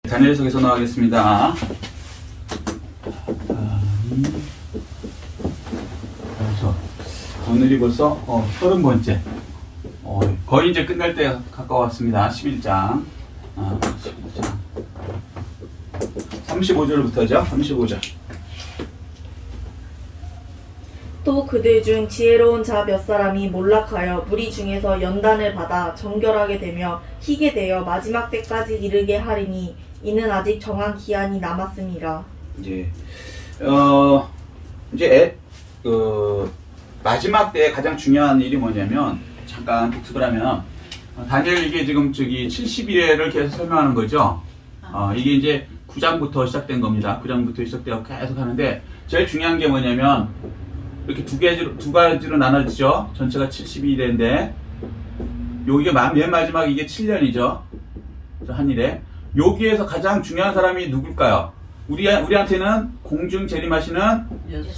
단일 해석에서 나가겠습니다. 그래서 오늘이 벌써 30번째. 거의 이제 끝날 때 가까웠습니다. 11장. 11장. 35절부터죠. 35절. 또 그들 중 지혜로운 자 몇 사람이 몰락하여 무리 중에서 연단을 받아 정결하게 되며 희게 되어 마지막 때까지 이르게 하리니 이는 아직 정한 기한이 남았습니다. 이제 마지막 때 가장 중요한 일이 뭐냐면, 잠깐 복습을 하면, 다니엘 이게 지금 70일을 계속 설명하는 거죠. 이게 이제 9장부터 시작된 겁니다. 9장부터 시작되어 계속 하는데, 제일 중요한 게 뭐냐면, 이렇게 두 가지로 나눠지죠. 전체가 72일인데, 여기가 맨 마지막 이게 7년이죠. 한 일에. 여기에서 가장 중요한 사람이 누굴까요? 우리한테는 공중 재림하시는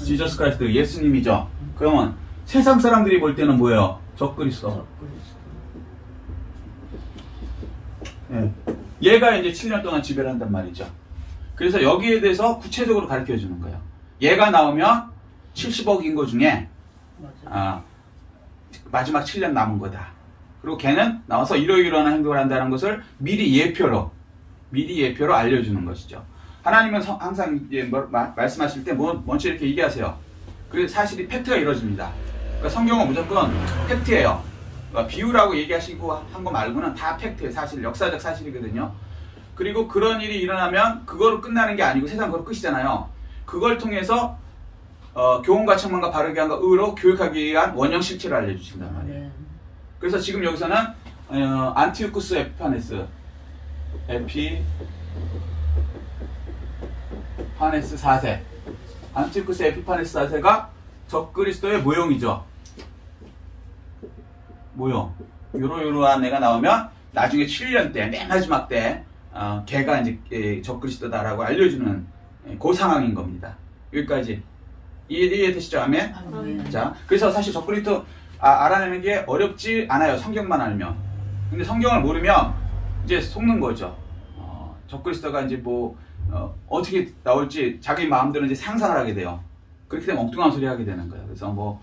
지저스 크라이스트, 예수님이죠. 그러면 세상 사람들이 볼 때는 뭐예요? 적그리스도. 네. 얘가 이제 7년 동안 지배를 한단 말이죠. 그래서 여기에 대해서 구체적으로 가르쳐 주는 거예요. 얘가 나오면 70억 인구 중에 마지막 7년 남은 거다. 그리고 걔는 나와서 이러이러한 행동을 한다는 것을 미리 예표로 알려주는 것이죠. 하나님은 항상 이제 말씀하실 때 먼저 이렇게 얘기하세요. 그래서 사실이 팩트가 이루어집니다. 그러니까 성경은 무조건 팩트예요. 그러니까 비유라고 얘기하시고 한 거 말고는 다 팩트예요. 사실, 역사적 사실이거든요. 그리고 그런 일이 일어나면 그거로 끝나는 게 아니고 세상 그거로 끝이잖아요. 그걸 통해서 교훈과 책망과 바르게 한과 의로 교육하기 위한 원형 실체를 알려주신단 말이에요. 그래서 지금 여기서는 안티오쿠스 에피파네스 4세, 안티오쿠스 에피파네스 4세가 적그리스도의 모형이죠. 모형. 요러한 애가 나오면 나중에 7년 때, 맨 마지막 때 걔가 이제 적그리스도다라고 알려주는 그 상황인 겁니다. 여기까지 이해되시죠? 아멘? 자, 그래서 사실 적그리스도 알아내는 게 어렵지 않아요. 성경만 알면. 근데 성경을 모르면 이제 속는 거죠. 적그리스도가 이제 어떻게 나올지 자기 마음대로 이제 상상을 하게 돼요. 그렇게 되면 엉뚱한 소리 하게 되는 거예요. 그래서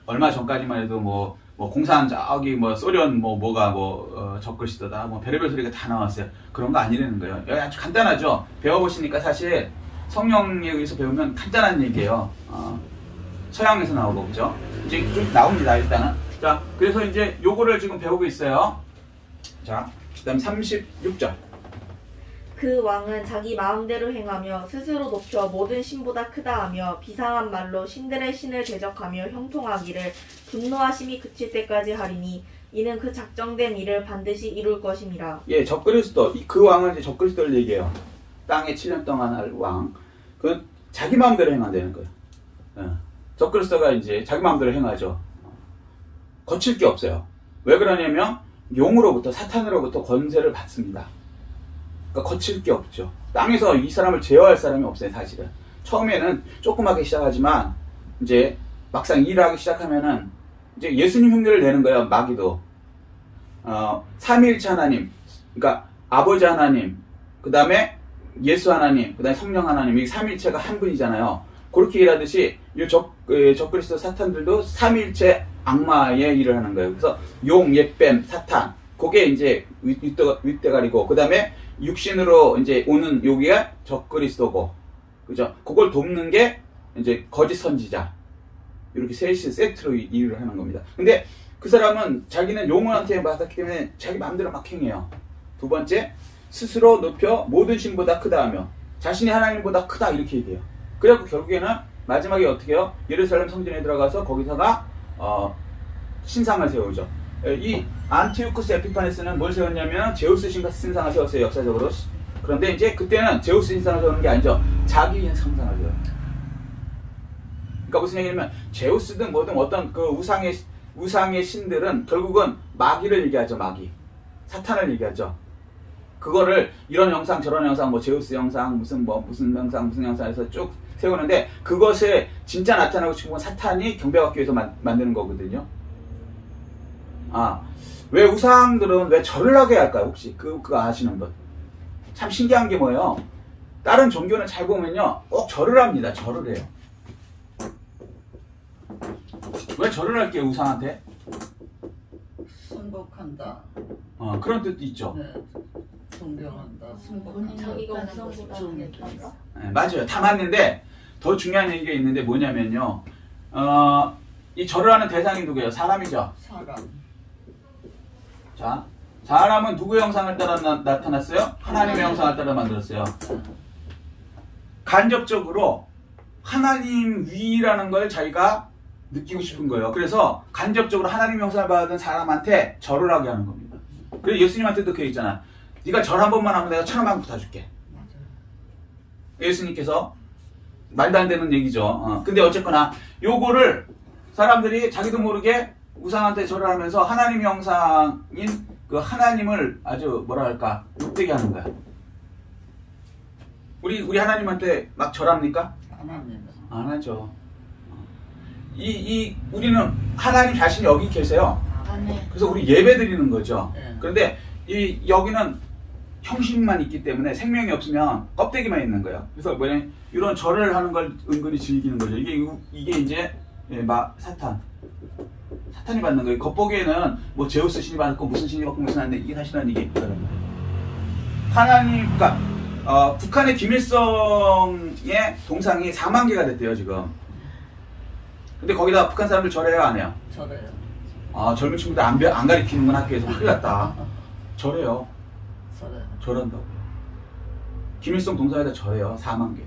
얼마 전까지만 해도 공산 소련 적그리스도다 별의별 소리가 다 나왔어요. 그런 거 아니라는 거예요. 아주 간단하죠. 배워보시니까 사실 성령에 의해서 배우면 간단한 얘기예요. 서양에서 나오고, 그죠? 이제 좀 나옵니다, 일단은. 자, 그래서 이제 요거를 지금 배우고 있어요. 자, 그 다음 36절. 그 왕은 자기 마음대로 행하며 스스로 높여 모든 신보다 크다 하며 비상한 말로 신들의 신을 대적하며 형통하기를 분노하심이 그칠 때까지 하리니 이는 그 작정된 일을 반드시 이룰 것임이라. 예, 적그리스도. 그 왕은 이제 적그리스도를 얘기해요. 땅에 7년 동안 할 왕. 그 자기 마음대로 행한다는 거예요. 적그리스도가 이제 자기 마음대로 행하죠. 거칠 게 없어요. 왜 그러냐면 용으로부터, 사탄으로부터 권세를 받습니다. 그러니까 거칠 게 없죠. 땅에서 이 사람을 제어할 사람이 없어요, 사실은. 처음에는 조그맣게 시작하지만 이제 막상 일을 하기 시작하면은 이제 예수님 흉내를 내는 거예요, 마귀도. 삼위일체 하나님, 그러니까 아버지 하나님, 그 다음에 예수 하나님, 그 다음에 성령 하나님, 이 삼위일체가 한 분이잖아요. 그렇게 일하듯이 이 적그리스도 사탄들도 삼위일체 악마의 일을 하는 거예요. 그래서 용, 옛뱀, 사탄, 그게 이제 윗대가리고, 그 다음에 육신으로 이제 오는 여기가 적그리스도고, 그죠? 그걸 돕는 게 이제 거짓 선지자. 이렇게 셋이 세트로 일을 하는 겁니다. 근데 그 사람은 자기는 용한테 받았기 때문에 자기 마음대로 막 행해요. 두 번째, 스스로 높여 모든 신보다 크다 하며 자신이 하나님보다 크다 이렇게 얘기해요. 그래갖고 결국에는 마지막에 어떻게 해요? 예루살렘 성전에 들어가서 거기다가 신상을 세우죠. 이 안티오쿠스 에피파네스는 뭘 세웠냐면 제우스 신상을 세웠어요, 역사적으로. 그런데 이제 그때는 제우스 신상을 세우는 게 아니죠. 자기 상상을 세워요. 그러니까 무슨 얘기냐면 제우스든 뭐든 어떤 그 우상의 신들은 결국은 마귀를 얘기하죠. 마귀, 사탄을 얘기하죠. 그거를 이런 형상 저런 형상 제우스 형상 무슨 형상 무슨 형상에서 쭉 세우는데 그것에 진짜 나타나고 싶은 건 사탄이 경배받기 위해서 만드는 거거든요. 왜 우상들은 왜 절을 하게 할까요? 혹시 그거 아시는 분? 참 신기한 게 뭐예요? 다른 종교는 잘 보면요, 꼭 절을 합니다. 절을 해요. 왜 절을 할게요, 우상한테? 순복한다. 그런 뜻도 있죠. 네. 존경한다. 순복한다. 자기가 우상보다 낫다. 네, 맞아요. 다 맞는데 더 중요한 얘기가 있는데 뭐냐면요. 이 절을 하는 대상이 누구예요? 사람이죠. 사람. 자, 사람은 누구의 형상을 따라 나타났어요? 하나님의 형상을 따라 만들었어요. 간접적으로 하나님 위라는 걸 자기가 느끼고 싶은 거예요. 그래서 간접적으로 하나님 형상을 받은 사람한테 절을 하게 하는 겁니다. 그래서 예수님한테도 그게 있잖아. 네가 절 한 번만 하면 내가 1,000원만 다 줄게. 예수님께서 말도 안 되는 얘기죠. 근데 어쨌거나 요거를 사람들이 자기도 모르게 우상한테 절을 하면서 하나님 형상인 그 하나님을 아주 뭐랄까 욕되게 하는 거야. 우리 하나님한테 막 절합니까? 안 합니다. 안 하죠. 우리는 하나님 자신이 여기 계세요. 그래서 우리 예배 드리는 거죠. 네. 그런데 여기는 형식만 있기 때문에 생명이 없으면 껍데기만 있는 거예요. 그래서 뭐냐면 이런 절을 하는 걸 은근히 즐기는 거죠. 이게 이제 사탄이 받는 거예요. 겉보기에는 뭐 제우스 신이 받고 무슨 신이 받고 무슨 하는데 이게 사실은 이게 있다는 거예요. 하나님, 그러니까 북한의 김일성의 동상이 4만 개가 됐대요 지금. 근데 거기다 북한 사람들 절해요 안 해요? 절해요. 젊은 친구들 안 가리키는구나 학교에서 큰일 났다. 절해요. 절해요. 절한다고요. 김일성 동상에다 절해요. 4만 개.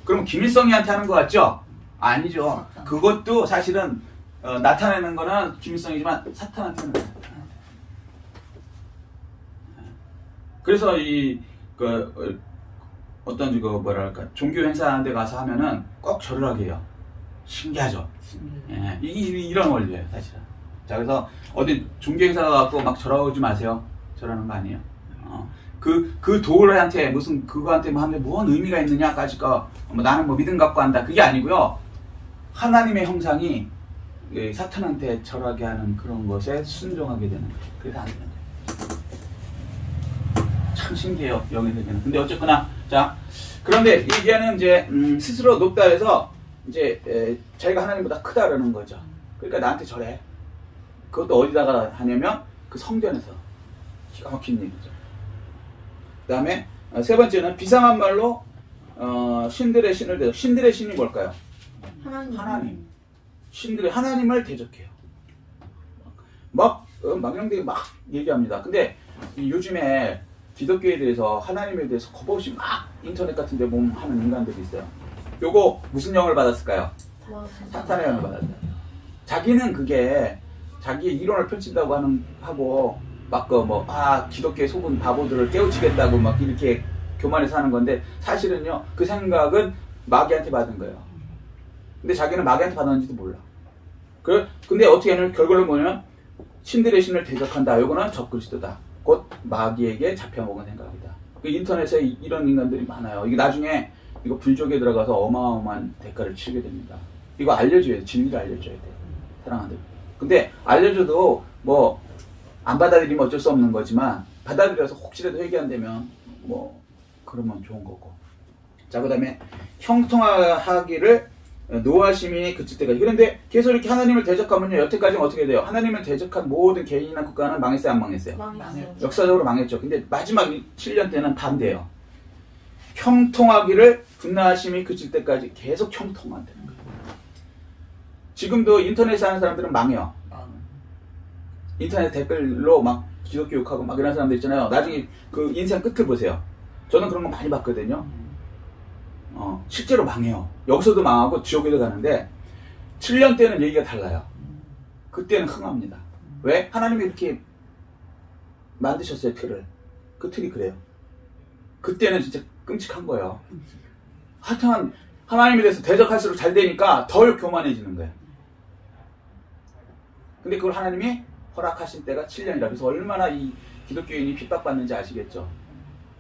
그럼 김일성이한테 하는 거 같죠? 아니죠. 사탄. 그것도 사실은 나타내는 거는 김일성이지만 사탄한테 하는 거예요. 그래서 어떤 뭐랄까 종교 행사하는 데 가서 하면은 꼭 절을 하게 해요. 신기하죠? 예, 이런 원리예요, 사실은. 자, 그래서 어디 종교 행사 가고 막 절하지 마세요. 절하는 거 아니에요. 그 돌한테 무슨 그거한테 뭐 하면 뭔 의미가 있느냐까지가 나는 뭐 믿음 갖고 한다. 그게 아니고요. 하나님의 형상이 사탄한테 절하게 하는 그런 것에 순종하게 되는 거예요. 그래서 안 되는 거예요. 참 신기해요, 영의 세계는. 근데 어쨌거나, 자, 그런데 얘는 이제, 스스로 높다 해서, 이제, 자기가 하나님보다 크다라는 거죠. 그러니까 나한테 절해. 그것도 어디다가 하냐면, 그 성전에서. 기가 막힌 얘기죠. 그 다음에, 세 번째는 비상한 말로, 신들의 신을 대적. 신들의 신이 뭘까요? 하나님. 신들의 하나님을 대적해요. 망령되게 막 얘기합니다. 근데 요즘에 기독교에 대해서 하나님에 대해서 겁없이 막 인터넷 같은 데 보면 하는 인간들이 있어요. 요거 무슨 영을 받았을까요? 사탄의 영을 받았어요. 자기는 그게 자기의 이론을 펼친다고 하고 막 기독교의 속은 바보들을 깨우치겠다고 막 이렇게 교만해서 하는 건데 사실은요 그 생각은 마귀한테 받은 거예요. 근데 자기는 마귀한테 받았는지도 몰라. 근데 어떻게 하냐면 결과를 뭐냐면 신들의 신을 대적한다. 요거는 적그리스도다. 곧 마귀에게 잡혀먹은 생각이다. 인터넷에 이런 인간들이 많아요. 이게 나중에 이거 불족에 들어가서 어마어마한 대가를 치르게 됩니다. 이거 알려줘야 돼. 진리를 알려줘야 돼. 사랑하는. 근데 알려줘도 뭐 안 받아들이면 어쩔 수 없는 거지만 받아들여서 혹시라도 회개한다면 뭐 그러면 좋은 거고. 자, 그 다음에 형통하기를 노하심이 그칠 때까지. 그런데 계속 이렇게 하나님을 대적하면요 여태까지는 어떻게 돼요? 하나님을 대적한 모든 개인이나 국가는 망했어요 안 망했어요? 망했어요. 역사적으로 망했죠. 근데 마지막 7년 때는 반대예요. 형통하기를 분노하심이 그칠 때까지 계속 형통한다는 거예요. 지금도 인터넷에 하는 사람들은 망해요. 인터넷 댓글로 막 기독교 욕하고 막 이런 사람들 있잖아요. 나중에 그 인생 끝을 보세요. 저는 그런 거 많이 봤거든요. 실제로 망해요. 여기서도 망하고 지옥에도 가는데 7년 때는 얘기가 달라요. 그때는 흥합니다. 왜? 하나님이 이렇게 만드셨어요, 틀을. 그 틀이 그래요. 그때는 진짜 끔찍한 거예요. 하여튼 하나님에 대해서 대적할수록 잘 되니까 덜 교만해지는 거예요. 근데 그걸 하나님이 허락하신 때가 7년이라. 그래서 얼마나 이 기독교인이 핍박받는지 아시겠죠?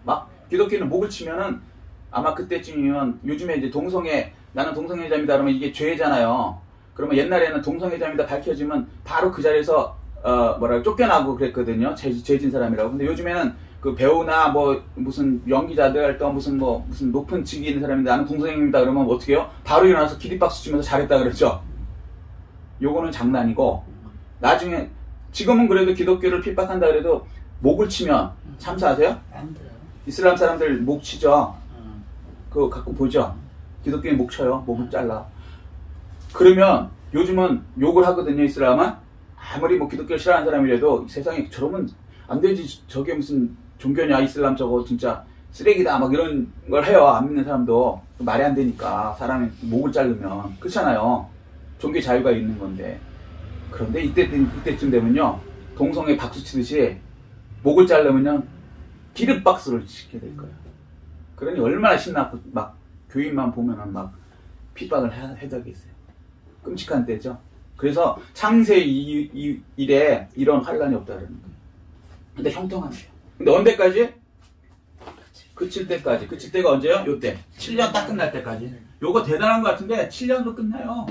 막 기독교인은 목을 치면은 아마 그때쯤이면 요즘에 이제 나는 동성애자입니다 그러면 이게 죄잖아요. 그러면 옛날에는 동성애자입니다 밝혀지면 바로 그 자리에서 쫓겨나고 그랬거든요. 죄진 사람이라고. 근데 요즘에는 그 배우나 뭐 무슨 연기자들 또 무슨 높은 직위 있는 사람인데 나는 동생입니다 그러면 어떻게 해요? 바로 일어나서 기립박수 치면서 잘했다 그랬죠. 요거는 장난이고 나중에 지금은 그래도 기독교를 핍박한다 그래도 목을 치면 참사하세요? 안 돼요. 이슬람 사람들 목 치죠. 그거 갖고 보죠. 기독교인 목 쳐요. 목을 잘라. 그러면 요즘은 욕을 하거든요. 이슬람은 아무리 뭐 기독교를 싫어하는 사람이라도 세상에 저러면 안 되지. 저게 무슨 종교냐 이슬람 저거 진짜 쓰레기다 막 이런 걸 해요. 안 믿는 사람도 말이 안 되니까 사람이 목을 자르면 그렇잖아요. 종교 자유가 있는 건데. 그런데 이때쯤 되면요 동성애 박수 치듯이 목을 자르면요 기립박수를 시켜야 될 거예요. 그러니 얼마나 신나고 막 교인만 보면은 막 핍박을 해적겠어요. 끔찍한 때죠. 그래서 창세기 이래 이런 환란이 없다는 거예요. 근데 형통한데요. 근데 언제까지? 그칠 때까지. 그칠 때가 언제요? 요때. 7년 딱 끝날 때까지. 요거 대단한 것 같은데 7년도 끝나요.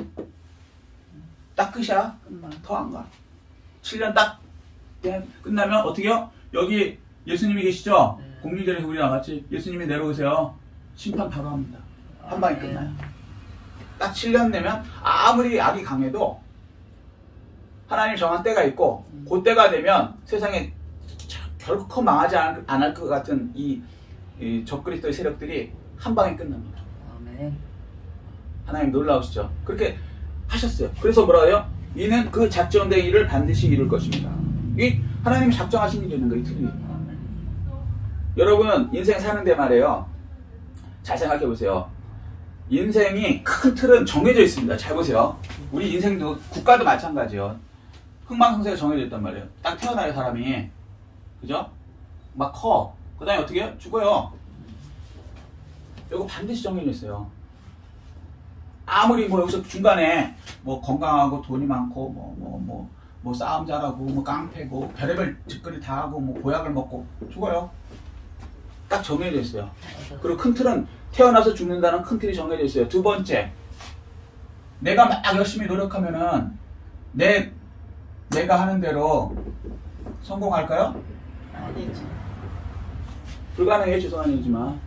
딱 끝이야. 더 안 가. 7년 딱 끝나면 어떻게요? 여기 예수님이 계시죠? 공리전에서 우리 나갔지. 예수님이 내려오세요. 심판 바로 합니다. 한 방에 끝나요. 딱 7년 되면 아무리 악이 강해도 하나님 정한 때가 있고 그 때가 되면 세상에 결코 망하지 않을 것 같은 이 적그리스도의 세력들이 한 방에 끝납니다. 아멘. 하나님 놀라우시죠? 그렇게 하셨어요. 그래서 뭐라 해요? 이는 그 작정된 일을 반드시 이룰 것입니다. 이 하나님이 작정하신 일이 있는 거예요. 틀리. 여러분 인생 사는데 말이에요. 잘 생각해 보세요. 인생이 큰 틀은 정해져 있습니다. 잘 보세요. 우리 인생도 국가도 마찬가지예요. 흥망성쇠가 정해져 있단 말이에요. 딱 태어나요 사람이. 그죠? 막 커. 그 다음에 어떻게 해요? 죽어요. 이거 반드시 정해져 있어요. 아무리 뭐 여기서 중간에 뭐 건강하고 돈이 많고 뭐 싸움 잘하고 뭐 깡패고 별의별 짓거리 다 하고 뭐 보약을 먹고 죽어요. 딱 정해져 있어요. 그리고 큰 틀은 태어나서 죽는다는 큰 틀이 정해져 있어요. 두 번째, 내가 막 열심히 노력하면은 내가 하는 대로 성공할까요? 아니지. 불가능해. 죄송한 얘기지만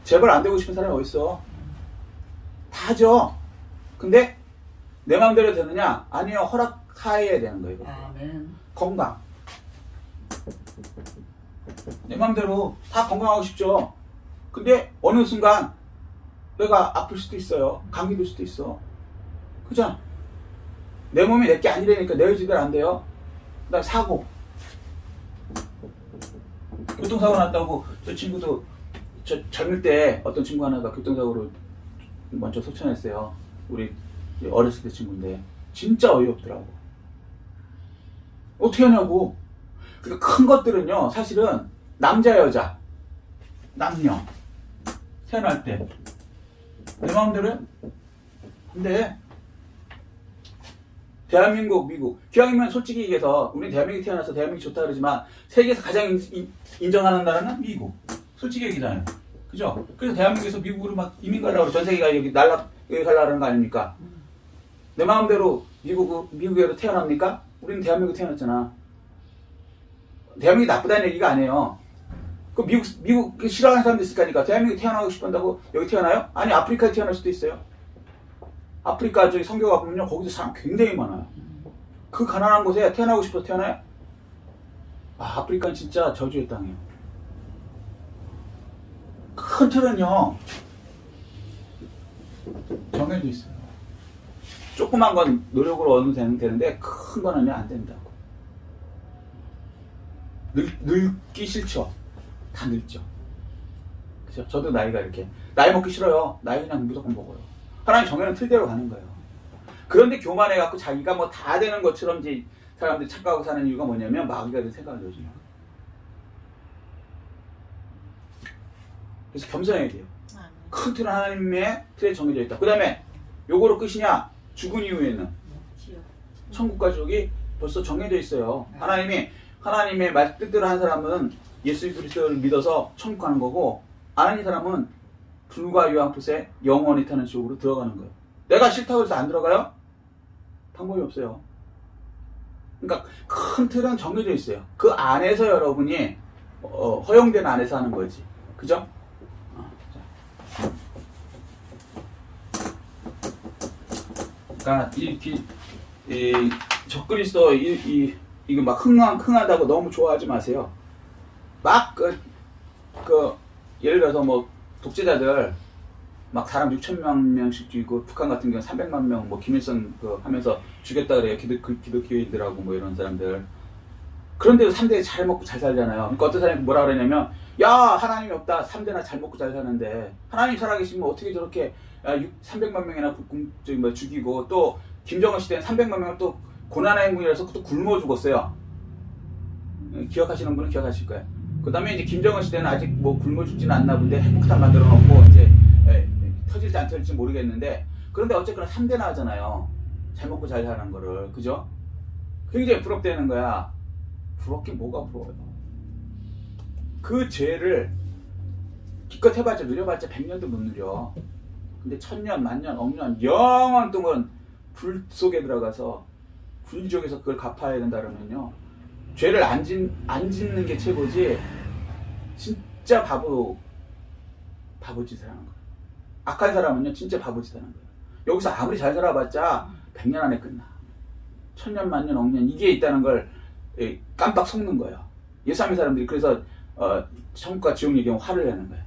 제발 안 되고 싶은 사람이 어딨어. 다 하죠. 근데 내 마음대로 되느냐? 아니요. 허락하여야 되는 거예요. 아멘. 건강. 내 마음대로 다 건강하고 싶죠. 근데 어느 순간 내가 아플 수도 있어요. 감기 들 수도 있어. 그죠? 내 몸이 내게 아니라니까 내 의지대로 안 돼요. 그 다음 사고. 교통사고 났다고 저 친구도 젊을 때 어떤 친구 하나가 교통사고로 먼저 소천했어요. 우리 어렸을 때 친구인데 진짜 어이없더라고. 어떻게 하냐고. 그러니까 큰 것들은요 사실은 남자 여자 남녀 태어날 때 내 마음대로 해? 근데 대한민국 미국 기왕이면 솔직히 얘기해서 우리 대한민국이 태어나서 대한민국이 좋다 그러지만 세계에서 가장 인정하는 나라는 미국. 솔직히 얘기잖아요. 그죠? 그래서 대한민국에서 미국으로 막 이민 가려고 전 세계가 여기 여기 가려는 거 아닙니까? 내 마음대로 미국에도 태어납니까? 우리는 대한민국 태어났잖아. 대한민국이 나쁘다는 얘기가 아니에요. 그 미국 싫어하는 사람도 있을 거니까 대한민국에 태어나고 싶은다고 여기 태어나요? 아니 아프리카에 태어날 수도 있어요. 아프리카 저기 선교 가보면요 거기도 사람 굉장히 많아요. 그 가난한 곳에 태어나고 싶어서 태어나요? 아프리카는 진짜 저주의 땅이에요. 큰 틀은요 정해져 있어요. 조그만 건 노력으로 얻으면 되는데 큰 거는 안 된다고. 늙기 싫죠. 다 늙죠. 그죠? 저도 나이가 이렇게 나이 먹기 싫어요. 나이 그냥 무조건 먹어요. 하나님 정해놓은 틀대로 가는 거예요. 그런데 교만해갖고 자기가 뭐 다 되는 것처럼 이제 사람들이 착각하고 사는 이유가 뭐냐면 마귀가 된 생각을 넣어주는 거예요. 그래서 겸손해야 돼요. 큰 틀은 하나님의 틀에 정해져 있다. 그 다음에 요거로 끝이냐? 죽은 이후에는 천국 가족이 벌써 정해져 있어요. 하나님의 말 뜻대로 한 사람은 예수 그리스도를 믿어서 천국 가는 거고 안 하는 사람은 불과 유황풋에 영원히 타는 지옥으로 들어가는 거예요. 내가 싫다고 해서 안 들어가요? 방법이 없어요. 그러니까 큰 틀은 정해져 있어요. 그 안에서 여러분이 허용된 안에서 하는 거지. 그죠? 그러니까 이 적그리스도 이거 막 흥하다고 너무 좋아하지 마세요. 막 예를 들어서 뭐 독재자들 막 사람 6천만 명씩 죽이고 북한 같은 경우는 300만 명 뭐 김일성 하면서 죽였다 그래요. 기독교인들하고 뭐 이런 사람들. 그런데도 3대 잘 먹고 잘 살잖아요. 그러니까 어떤 사람이 뭐라 그러냐면 야 하나님이 없다. 3대나 잘 먹고 잘 사는데 하나님 살아계시면 어떻게 저렇게 300만 명이나 죽이고 또 김정은 시대엔 300만 명을 또 고난의 행군이라서 또 굶어 죽었어요. 기억하시는 분은 기억하실 거예요. 그 다음에 이제 김정은 시대는 아직 뭐 굶어 죽지는 않나 본데 핵폭탄 만들어 놓고 이제 터질지 안 터질지 모르겠는데 그런데 어쨌거나 3대나 하잖아요. 잘 먹고 잘 사는 거를. 그죠? 굉장히 부럽다는 거야. 부럽긴 뭐가 부러워요. 그 죄를 기껏 해봤자 누려봤자 100년도 못 누려. 근데 1000년, 만년, 억년, 영원 동안 불 속에 들어가서 불지옥에서 그걸 갚아야 된다 그러면요. 죄를 안 짓는 게 최고지. 진짜 바보짓을 하는 거예요. 악한 사람은요 진짜 바보짓 하는 거예요. 여기서 아무리 잘 살아봤자 100년 안에 끝나. 1000년, 만년, 억년 이게 있다는 걸 깜빡 속는 거예요. 예수님의 사람들이 그래서 천국과 지옥 얘기하면 화를 내는 거예요.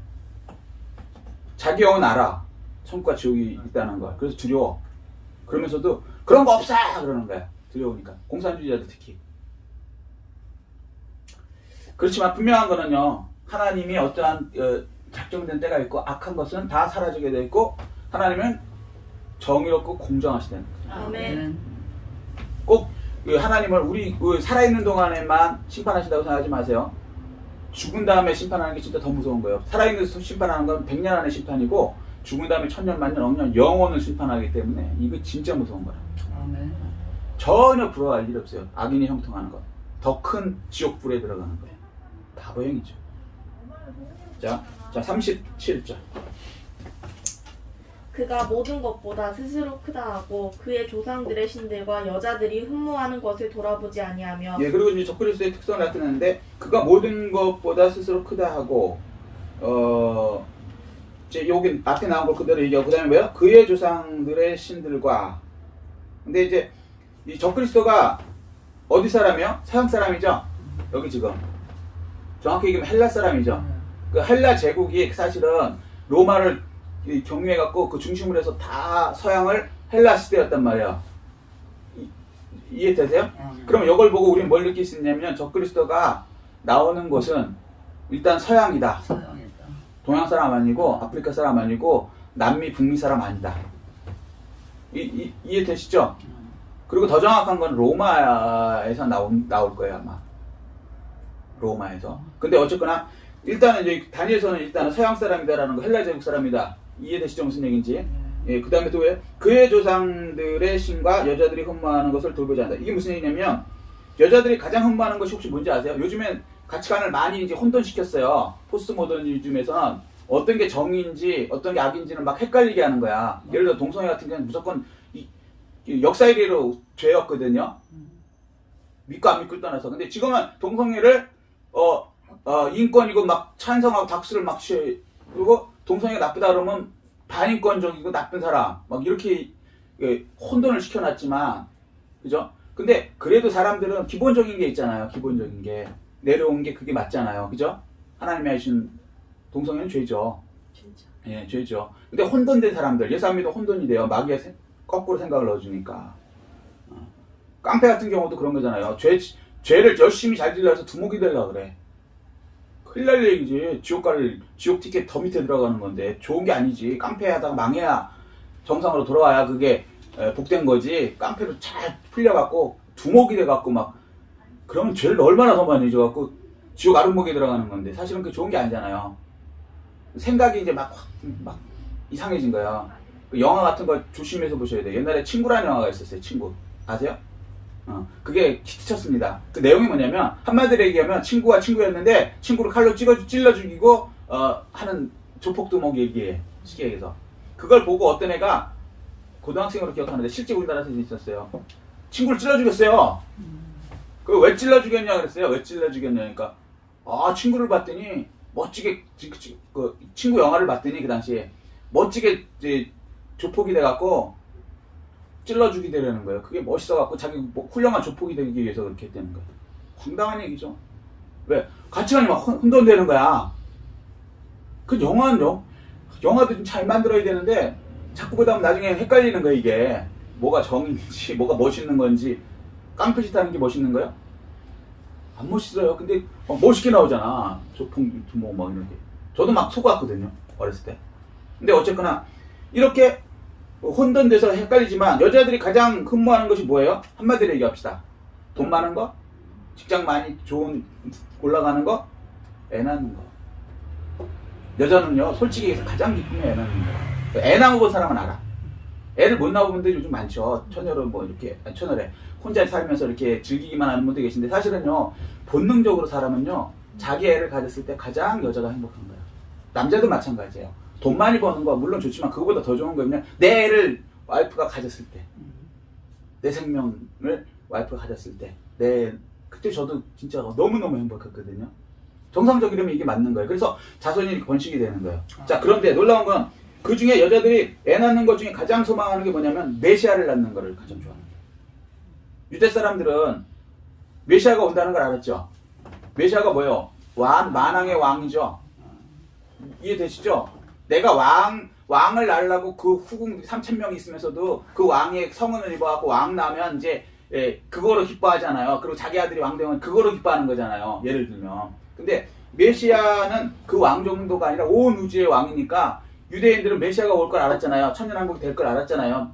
자기 영은 알아. 천국과 지옥이 있다는 걸. 그래서 두려워. 그러면서도 그런 거 없어! 그러는 거야. 두려우니까. 공산주의자들 특히. 그렇지만 분명한 거는요. 하나님이 어떠한 작정된 때가 있고 악한 것은 다 사라지게 돼 있고 하나님은 정의롭고 공정하시다는 거예요. 아멘. 꼭 하나님을 우리 살아있는 동안에만 심판하신다고 생각하지 마세요. 죽은 다음에 심판하는 게 진짜 더 무서운 거예요. 살아있는 데서 심판하는 건 100년 안에 심판이고 죽은 다음에 1000년, 만년, 억년 영원을 심판하기 때문에 이거 진짜 무서운 거라. 아멘. 전혀 부러워할 일 없어요. 악인이 형통하는 것. 더 큰 지옥불에 들어가는 거예요. 바보행이죠. 자 37절. 그가 모든 것보다 스스로 크다 하고 그의 조상들의 신들과 여자들이 흠모하는 것을 돌아보지 아니하며. 예, 그리고 이제 적그리스도의 특성을 나타내는데 그가 모든 것보다 스스로 크다 하고 이제 여기 앞에 나온 걸 그대로 얘기하고 그다음에 뭐야? 그의 조상들의 신들과. 근데 이제 이 적그리스도가 어디 사람이요? 서양 사람이죠. 여기 지금 정확히 얘기하면 헬라 사람이죠. 그 헬라 제국이 사실은 로마를 경유해갖고 그 중심으로 해서 다 서양을 헬라 시대였단 말이에요. 이해되세요? 그럼 이걸 보고 우리는 뭘 느낄 수 있냐면 적그리스도가 나오는 곳은 일단 서양이다. 서양이다. 동양 사람 아니고 아프리카 사람 아니고 남미 북미 사람 아니다. 이해되시죠? 그리고 더 정확한 건 로마에서 나올 거예요 아마. 로마에서. 근데 어쨌거나 일단은 이제 다니엘서는 일단은 서양 사람이다라는 거, 헬라 제국 사람이다. 이해되시죠? 무슨 얘기인지. 예, 그 다음에 또 왜? 그의 조상들의 신과 여자들이 흠모하는 것을 돌보지 않는다. 이게 무슨 얘기냐면 여자들이 가장 흠모하는 것이 혹시 뭔지 아세요? 요즘엔 가치관을 많이 이제 혼돈시켰어요. 포스트 모더니즘에서는 어떤 게 정의인지 어떤 게 악인지는 막 헷갈리게 하는 거야. 예를 들어 동성애 같은 경우는 무조건 역사일의로 죄였거든요. 믿고 안 믿고를 떠나서. 근데 지금은 동성애를 인권이고 막 찬성하고 박수를 막 쳐. 그리고 동성애가 나쁘다 그러면 반인권적이고 나쁜 사람 막 이렇게 혼돈을 시켜놨지만, 그죠? 근데 그래도 사람들은 기본적인 게 있잖아요. 기본적인 게 내려온 게 그게 맞잖아요. 그죠? 하나님이 하신 동성애는 죄죠. 진짜. 예, 죄죠. 근데 혼돈된 사람들, 예수 안 믿어 혼돈이 돼요. 마귀가 거꾸로 생각을 넣어주니까. 깡패 같은 경우도 그런 거잖아요. 죄를 열심히 잘 지려서 두목이 되려고 그래. 큰일 날 얘기지. 지옥 티켓 더 밑에 들어가는 건데 좋은 게 아니지. 깡패 하다가 망해야 정상으로 돌아와야 그게 복된 거지. 깡패로 잘 풀려갖고 두목이 돼갖고 막 그러면 죄를 얼마나 더 많이 져갖고 지옥 아름목에 들어가는 건데 사실은 그게 좋은 게 아니잖아요. 생각이 이제 막 이상해진 거야. 그 영화 같은 거 조심해서 보셔야 돼요. 옛날에 친구라는 영화가 있었어요. 친구 아세요? 그게 히트쳤습니다. 그 내용이 뭐냐면 한마디로 얘기하면 친구가 친구였는데 친구를 칼로 찔러 죽이고 하는 조폭두목 얘기에 쉽게 얘기해서 그걸 보고 어떤 애가 고등학생으로 기억하는데 실제 우리나라에서 있었어요. 친구를 찔러 죽였어요. 그 왜 찔러 죽였냐 그랬어요. 왜 찔러 죽였냐니까 친구를 봤더니 멋지게 그 친구 영화를 봤더니 그 당시에 멋지게 이제 조폭이 돼갖고 찔러주게 되려는 거예요. 그게 멋있어갖고 자기 뭐 훌륭한 조폭이 되기 위해서 그렇게 했다는 거예요. 황당한 얘기죠. 왜? 가치관이 막 혼돈되는 거야. 그 영화도 좀 잘 만들어야 되는데 자꾸 보다 보면 나중에 헷갈리는 거야. 이게 뭐가 정인지 뭐가 멋있는 건지. 깡패짓 하는 게 멋있는 거야? 안 멋있어요. 근데 멋있게 나오잖아. 조폭 주먹 막 이런 게. 저도 막 속았거든요. 어렸을 때. 근데 어쨌거나 이렇게 혼돈돼서 헷갈리지만 여자들이 가장 흠모하는 것이 뭐예요? 한마디로 얘기합시다. 돈 많은 거? 직장 많이 좋은 올라가는 거? 애 낳는 거. 여자는요 솔직히 얘기해서 가장 기쁨이 애 낳는 거. 애 낳은 사람은 알아. 애를 못 낳은 분들이 요즘 많죠. 처녀로 뭐 이렇게 처녀래 혼자 살면서 이렇게 즐기기만 하는 분들이 계신데 사실은요 본능적으로 사람은요 자기 애를 가졌을 때 가장 여자가 행복한 거예요. 남자도 마찬가지예요. 돈 많이 버는 거 물론 좋지만 그거보다 더 좋은 거는 내 애를 와이프가 가졌을 때, 내 생명을 와이프가 가졌을 때, 그때 저도 진짜 너무너무 행복했거든요. 정상적이라면 이게 맞는 거예요. 그래서 자손이 이렇게 번식이 되는 거예요. 자, 그런데 놀라운 건 그 중에 여자들이 애 낳는 것 중에 가장 소망하는 게 뭐냐면 메시아를 낳는 거를 가장 좋아하는 거예요. 유대 사람들은 메시아가 온다는 걸 알았죠. 메시아가 뭐예요? 만왕의 왕이죠. 이해되시죠? 내가 왕을 낳으려고 그 후궁 3,000명이 있으면서도 그 왕의 성은을 입어갖고 왕 나면 이제 그거로 기뻐하잖아요. 그리고 자기 아들이 왕 되면 그거로 기뻐하는 거잖아요. 예를 들면. 근데 메시아는 그 왕 정도가 아니라 온 우주의 왕이니까 유대인들은 메시아가 올 걸 알았잖아요. 천년왕국이 될 걸 알았잖아요.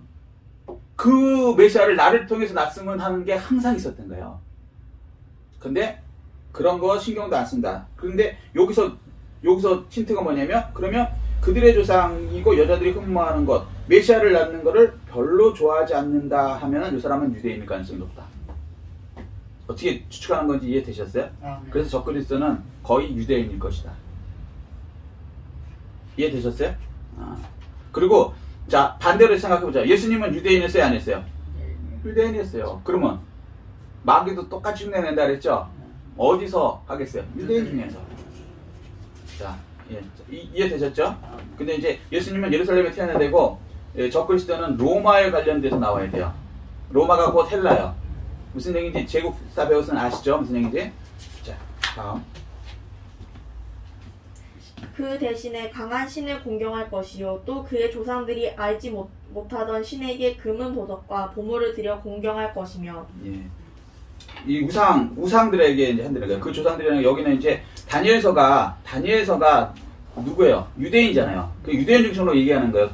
그 메시아를 나를 통해서 낳았으면 하는 게 항상 있었던 거예요. 근데 그런 거 신경도 안 쓴다. 그런데 여기서 힌트가 뭐냐면 그러면 그들의 조상이고 여자들이 흠모하는 것 메시아를 낳는 거를 별로 좋아하지 않는다 하면 이 사람은 유대인일 가능성이 높다. 어떻게 추측하는 건지 이해되셨어요? 네. 그래서 적그리스도는 거의 유대인일 것이다. 이해되셨어요? 그리고 자 반대로 생각해보자. 예수님은 유대인이었어요? 안 했어요? 유대인이었어요. 그러면 마귀도 똑같이 흉내낸다 그랬죠? 어디서 하겠어요? 유대인 중에서. 자, 이해되셨죠? 근데 이제 예수님은 예루살렘에 태어나야 되고 적그리스도는 로마에 관련돼서 나와야 돼요. 로마가 곧 헬라요. 무슨 얘기인지 제국사 배웠으면 아시죠? 무슨 얘기인지? 자, 다음. 그 대신에 강한 신을 공경할 것이요 또 그의 조상들이 알지 못하던 신에게 금은 보석과 보물을 들여 공경할 것이며. 예. 이 우상들에게 이제 한다는 거예요. 그 조상들이랑 여기는 이제 다니엘서가 누구예요? 유대인이잖아요. 그 유대인 중심으로 얘기하는 거예요.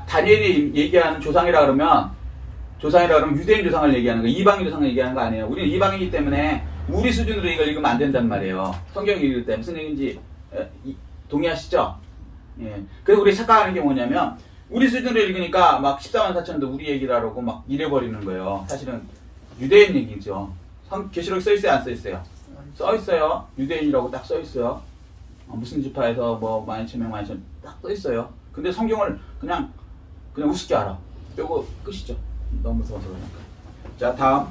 다니엘이 얘기하는 조상이라 그러면 유대인 조상을 얘기하는 거예요. 이방인 조상을 얘기하는 거 아니에요. 우리는 이방인이기 때문에 우리 수준으로 이걸 읽으면 안 된단 말이에요. 성경 읽을 때 무슨 얘기인지 동의하시죠? 예. 그래서 우리 착각하는 게 뭐냐면 우리 수준으로 읽으니까 막 14만 4천도 우리 얘기를 하라고 막 이래버리는 거예요. 사실은 유대인 얘기죠. 계시록에 써있어요? 안 써있어요? 써있어요. 유대인이라고 딱 써있어요. 무슨 지파에서 뭐 12,000명 딱 써있어요. 근데 성경을 그냥 우습게 알아. 요거 끝이죠. 너무 무서워서 그러니까. 자, 다음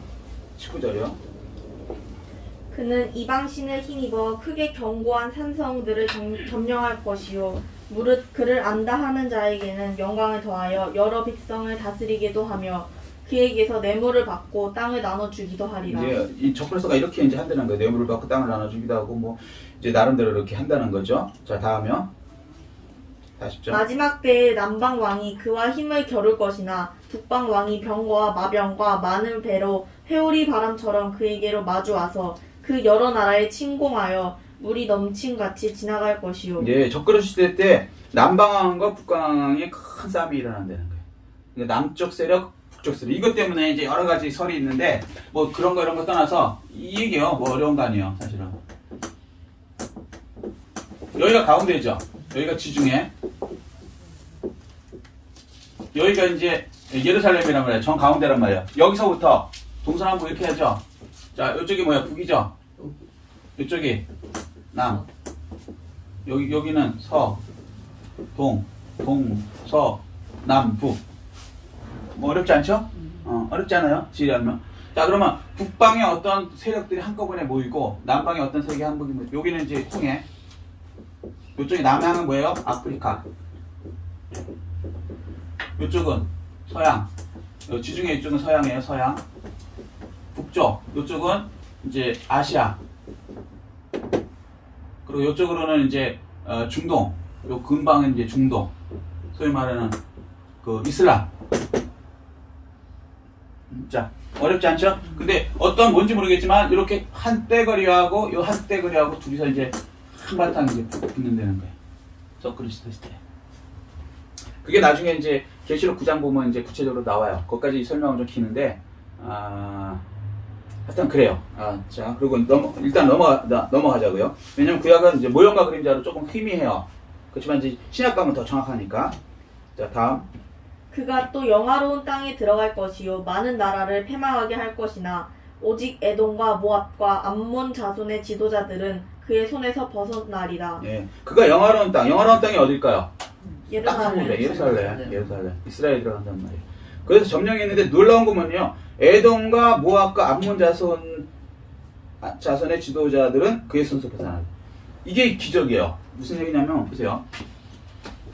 19절이요. 그는 이방신을 힘입어 크게 견고한 산성들을 점령할 것이요 무릇 그를 안다 하는 자에게는 영광을 더하여 여러 백성을 다스리게도 하며 그에게서 뇌물을 받고 땅을 나눠주기도 하리라. 이제 이 적그리스도가 이렇게 이제 한다는 거예요. 뇌물을 받고 땅을 나눠주기도 하고 뭐 이제 나름대로 이렇게 한다는 거죠. 자, 다음이요. 40절. 마지막 때에 남방 왕이 그와 힘을 겨룰 것이나 북방 왕이 병거와 마병과 많은 배로 회오리 바람처럼 그에게로 마주와서 그 여러 나라에 침공하여 물이 넘친같이 지나갈 것이요. 예, 적그리스도 시대 때 남방왕과 북방왕의 큰 싸움이 일어난다는 거예요. 그러니까 남쪽 세력, 북쪽 세력. 이것 때문에 이제 여러 가지 설이 있는데 뭐 그런 거 이런 거 떠나서 이 얘기요. 뭐 어려운 거 아니에요, 사실은. 여기가 가운데죠. 여기가 지중해. 여기가 이제 예루살렘이란 말이에요. 정 가운데란 말이에요. 여기서부터 동서남북 이렇게 하죠. 자, 이쪽이 뭐야? 북이죠? 이쪽이 남. 여기는 서, 동, 서, 남, 북. 뭐 어렵지 않죠? 어렵지 않아요? 지리하면. 자, 그러면 북방에 어떤 세력들이 한꺼번에 모이고 남방에 어떤 세력이 한꺼번에 모이고, 여기는 이제 홍해, 이쪽이 남양은 뭐예요? 아프리카. 이쪽은 서양. 지중해 이쪽은 서양이에요. 서양. 북쪽. 이쪽은 이제 아시아. 그리고 이쪽으로는 이제 중동. 요 근방은 이제 중동. 소위 말하는 그 이슬람. 자, 어렵지 않죠? 근데 어떤 뭔지 모르겠지만 이렇게 한 떼거리하고 요 한 떼거리하고 둘이서 이제 한바탕 이제 붙는다는 거예요. 적그리스도 시대. 그게 나중에 이제 계시록 9장 보면 이제 구체적으로 나와요. 거기까지 설명은 좀 기는데, 하여튼 그래요. 자, 그리고 일단 넘어가자고요. 왜냐면 구약은 이제 모형과 그림자로 조금 희미해요. 그렇지만 이제 신약 가면 더 정확하니까. 자, 다음. 그가 또 영화로운 땅에 들어갈 것이요 많은 나라를 패망하게 할 것이나 오직 에돔과 모압과 암몬 자손의 지도자들은 그의 손에서 벗어나리라. 예, 그가 영화로운 땅이 어딜까요? 예루살렘. 예루살렘. 이스라엘 들어간단 말이에요. 그래서 점령했는데 놀라운 거 뭐냐면 에돔과 모압과 암몬 자손의 지도자들은 그의 손에서 벗어나리라. 이게 기적이에요. 무슨 얘기냐면 보세요.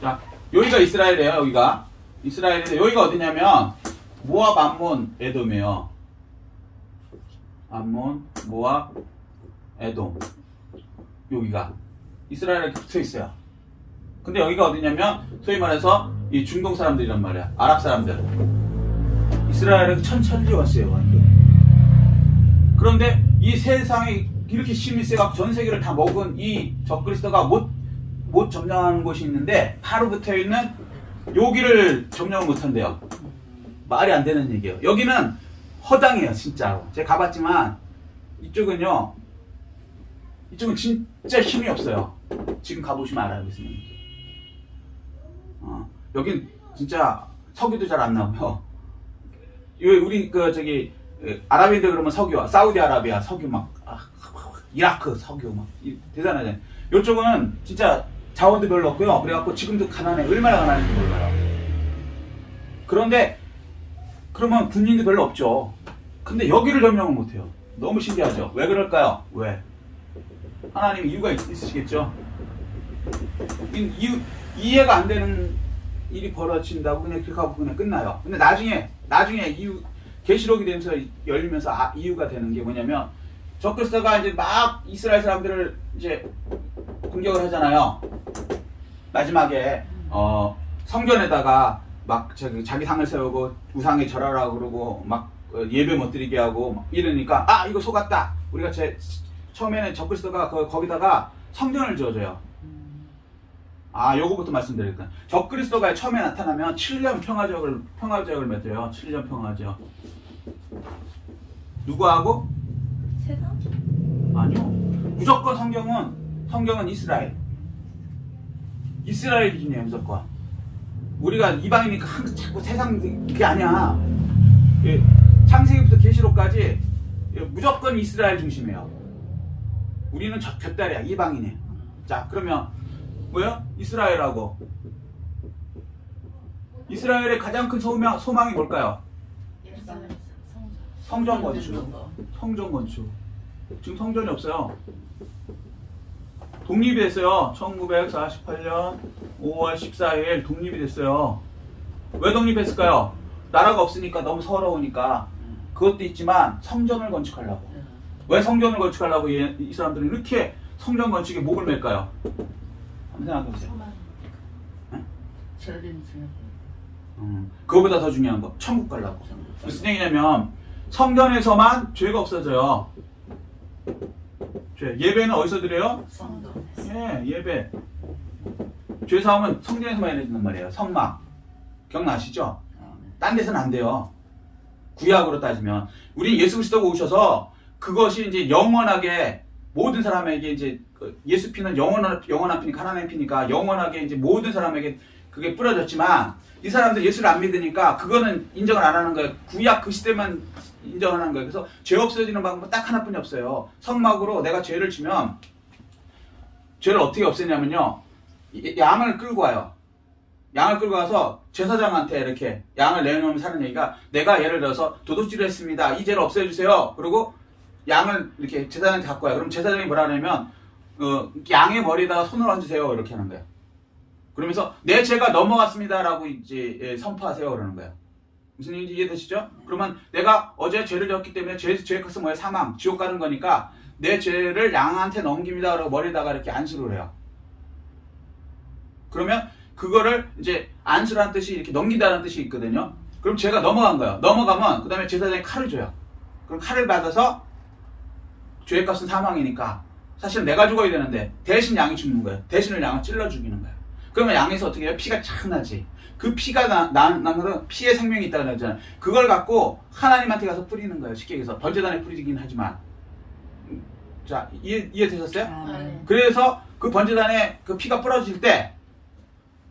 자, 여기가 이스라엘이에요. 여기가 이스라엘인데 여기가 어디냐면 모압, 암몬, 에돔이에요. 암몬, 모압, 에돔. 여기가 이스라엘에 붙어 있어요. 근데 여기가 어디냐면 소위 말해서 이 중동 사람들이란 말이야. 아랍 사람들. 이스라엘에 천천히 왔어요. 완전. 그런데 이 세상에 이렇게 힘이 세갖고 전 세계를 다 먹은 이 적그리스도가 못 점령하는 곳이 있는데 바로 붙어 있는 여기를 점령을 못한대요. 말이 안 되는 얘기예요. 여기는 허당이에요. 진짜로. 제가 가봤지만 이쪽은 진짜 힘이 없어요. 지금 가보시면 알아요. 여긴 진짜 석유도 잘 안 나오고요. 우리 아랍인들 그러면 석유, 사우디아라비아 석유 이라크 석유 대단하잖아요. 이쪽은 진짜 자원도 별로 없고요. 그래갖고 지금도 가난해. 얼마나 가난한지 몰라요. 그런데 그러면 군인도 별로 없죠. 근데 여기를 점령을 못해요. 너무 신기하죠. 왜 그럴까요? 왜? 하나님 이유가 있으시겠죠. 이해가 안 되는 일이 벌어진다고 그냥 그렇게 하고 그냥 끝나요. 근데 나중에 계시록이 되면서 열리면서 이유가 되는 게 뭐냐면 적그리스도가 이제 막 이스라엘 사람들을 이제 공격을 하잖아요. 마지막에 성전에다가 막 자기 상을 세우고 우상에 절하라고 그러고 막 예배 못 드리게 하고 막 이러니까 이거 속았다. 우리가 처음에는 적그리스도가 거기다가 성전을 지어줘요. 요거부터 말씀드릴게요. 적그리스도가 처음에 나타나면 7년 평화제약을 맺어요. 7년 평화제약. 누구하고? 세상? 아니요. 무조건 성경은 이스라엘 기준이에요. 무조건. 우리가 이방이니까 자꾸 세상 그게 아니야. 창세기부터 계시록까지 무조건 이스라엘 중심이에요. 우리는 곁다리야. 이방인이에요. 자, 그러면 뭐야? 이스라엘하고 이스라엘의 가장 큰 소망이 뭘까요? 성전 건축. 성전 건축. 지금 성전이 없어요. 독립이 됐어요. 1948년 5월 14일 독립이 됐어요. 왜 독립했을까요? 나라가 없으니까 너무 서러우니까. 그것도 있지만 성전을 건축하려고. 왜 성전을 건축하려고 이 사람들은 이렇게 성전 건축에 목을 맬까요? 한번 생각해보세요. 그거보다 더 중요한 거, 천국 가려고. 무슨 얘기냐면 성전에서만 죄가 없어져요. 예배는 어디서 드려요? 성전. 예배. 죄 사함은 성전에서만 해야 말이에요. 성막. 기억나시죠? 딴 데서는 안 돼요. 구약으로 따지면. 우리 예수 그리스도가 오셔서 그것이 이제 영원하게 모든 사람에게 이제 예수 피는 영원한 피니까 하나님의 피니까 영원하게 이제 모든 사람에게 그게 뿌려졌지만 이 사람들 예수를 안 믿으니까 그거는 인정을 안 하는 거예요. 구약 그 시대만 인정하는 거예요. 그래서 죄 없어지는 방법은 딱 하나뿐이 없어요. 성막으로 내가 죄를 지면 죄를 어떻게 없애냐면요. 양을 끌고 와요. 양을 끌고 가서 제사장한테 이렇게 양을 내놓으면 사는 얘기가, 내가 예를 들어서 도둑질을 했습니다. 이 죄를 없애주세요. 그리고 양을 이렇게 제사장한테 갖고 와요. 그럼 제사장이 뭐라 하냐면 양의 머리에다가 손을 얹으세요. 이렇게 하는 거예요. 그러면서 내 죄가 넘어갔습니다라고 이제 선포하세요. 그러는 거예요. 무슨 얘기인지 이해되시죠? 그러면 내가 어제 죄를 졌기 때문에 죄의 값은 뭐예요? 사망, 지옥 가는 거니까 내 죄를 양한테 넘깁니다. 라고 머리에다가 이렇게 안수를 해요. 그러면 그거를 이제 안수라는 뜻이 이렇게 넘긴다는 뜻이 있거든요. 그럼 죄가 넘어간 거예요. 넘어가면 그 다음에 제사장이 칼을 줘요. 그럼 칼을 받아서 죄의 값은 사망이니까 사실 내가 죽어야 되는데 대신 양이 죽는 거예요. 대신을 양을 찔러 죽이는 거예요. 그러면 양에서 어떻게 해요? 피가 착 나지. 그 피가 나는 피의 생명이 있다고 그러잖아요. 그걸 갖고 하나님한테 가서 뿌리는 거예요. 쉽게 얘기해서 번제단에 뿌리긴 하지만. 자, 이해되셨어요? 아멘. 그래서 그 번제단에 그 피가 뿌려질 때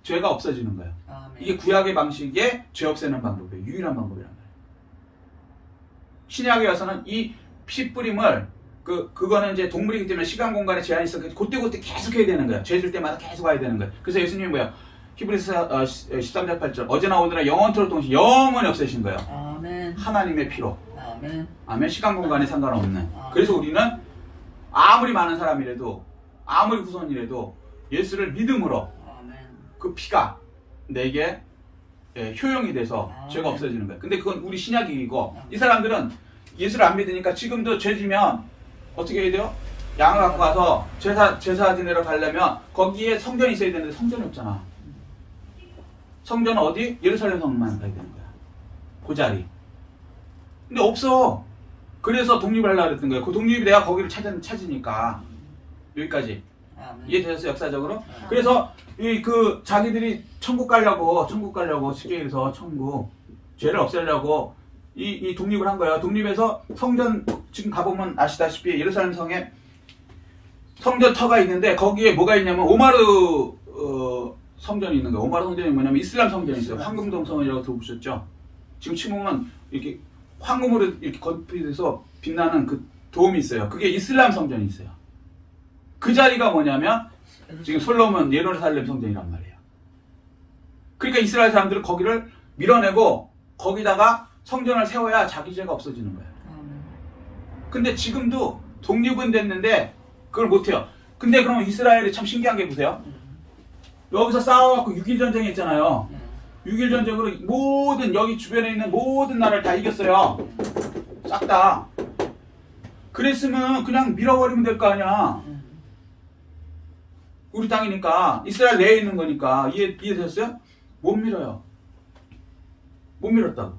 죄가 없어지는 거예요. 아멘. 이게 구약의 방식의 죄 없애는 방법이에요. 유일한 방법이란 말이에요. 신약에 와서는 이 피 뿌림을 그거는 이제 동물이기 때문에 시간 공간에 제한이 있어. 그때 계속 해야 되는 거예요. 죄 질 때마다 계속 와야 되는 거예요. 그래서 예수님이 뭐예요? 히브리서 13장 8절 어제나 오늘나 영원토록 동시 영원히 없애신 거예요. 아멘. 하나님의 피로. 아멘. 아멘. 시간 공간에 상관없는. 아멘. 그래서 우리는 아무리 많은 사람이라도 아무리 후손이라도 예수를 믿음으로 아멘. 그 피가 내게 효용이 돼서 아멘. 죄가 없어지는 거예요. 근데 그건 우리 신약이고 이 사람들은 예수를 안 믿으니까 지금도 죄 지면 어떻게 해야 돼요? 양을 갖고 가서 제사 지내러 가려면 거기에 성전이 있어야 되는데 성전이 없잖아. 성전은 어디? 예루살렘 성만 가야 되는 거야. 그 자리. 근데 없어. 그래서 독립을 하려고 했던 거예요. 그 독립이 내가 거기를 찾으니까. 여기까지. 아멘. 이해되셨어요? 역사적으로? 그래서 자기들이 천국 가려고 쉽게 얘기해서 천국 죄를 없애려고 이 독립을 한 거예요. 독립해서 성전 지금 가보면 아시다시피 예루살렘 성에 성전터가 있는데 거기에 뭐가 있냐면 오마르 성전이 있는 거예요. 오마르 성전이 뭐냐면 이슬람 성전이 있어요. 황금동 성전이라고 들어보셨죠? 지금 치면 이렇게 황금으로 이렇게 건피돼서 빛나는 그 도움이 있어요. 그게 이슬람 성전이 있어요. 그 자리가 뭐냐면 지금 솔로몬 예루살렘 성전이란 말이에요. 그러니까 이스라엘 사람들은 거기를 밀어내고 거기다가 성전을 세워야 자기 죄가 없어지는 거예요. 근데 지금도 독립은 됐는데 그걸 못해요. 근데 그러면 이스라엘이 참 신기한 게 보세요. 여기서 싸워갖고 6.1 전쟁이 있잖아요. 6.1 전쟁으로 모든 여기 주변에 있는 모든 나라를 다 이겼어요. 싹 다. 그랬으면 그냥 밀어버리면 될 거 아니야. 우리 땅이니까 이스라엘 내에 있는 거니까 이해되셨어요? 못 밀어요. 못 밀었다고.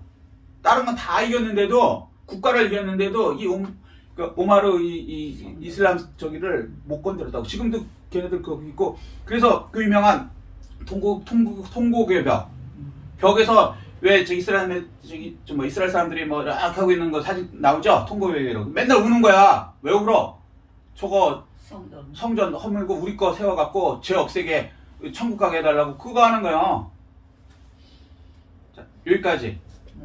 다른 건 다 이겼는데도 국가를 이겼는데도 오마르 이슬람 저기를 못 건드렸다고. 지금도 걔네들 거기 있고. 그래서 그 유명한 통곡의 벽에서 왜 이스라엘 사람들이 뭐 이렇게 하고 있는 거 사진 나오죠? 통곡의 벽으로 맨날 우는 거야. 왜 울어? 저거 성전 허물고 우리 거 세워갖고 죄 없애게 천국 가게 해달라고 그거 하는 거예요. 자, 여기까지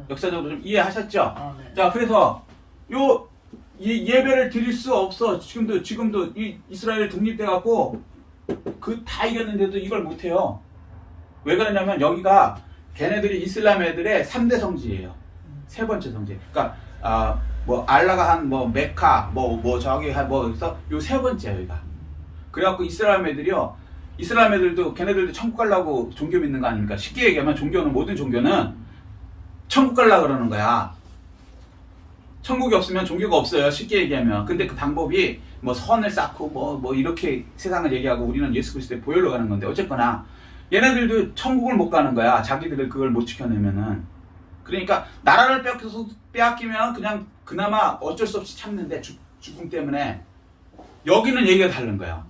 역사적으로 좀 이해하셨죠? 네. 자, 그래서 예배를 드릴 수 없어. 지금도 이 이스라엘 독립돼갖고 다 이겼는데도 이걸 못해요. 왜 그러냐면 여기가 걔네들이 이슬람 애들의 3대 성지예요. 세 번째 성지. 그러니까 알라가 한 메카 저기 해서 요 세 번째야 여기가. 그래갖고 이스라엘 애들도 걔네들도 천국 가려고 종교 믿는 거 아닙니까? 쉽게 얘기하면 모든 종교는 천국 가려고 그러는 거야. 천국이 없으면 종교가 없어요. 쉽게 얘기하면. 근데 그 방법이 선을 쌓고 이렇게 세상을 얘기하고 우리는 예수 그리스도의 보혈로 가는 건데 어쨌거나 얘네들도 천국을 못 가는 거야. 자기들을 그걸 못 지켜내면은. 그러니까 나라를 빼앗기면 그냥 그나마 어쩔 수 없이 참는데 죽음 때문에 여기는 얘기가 다른 거야.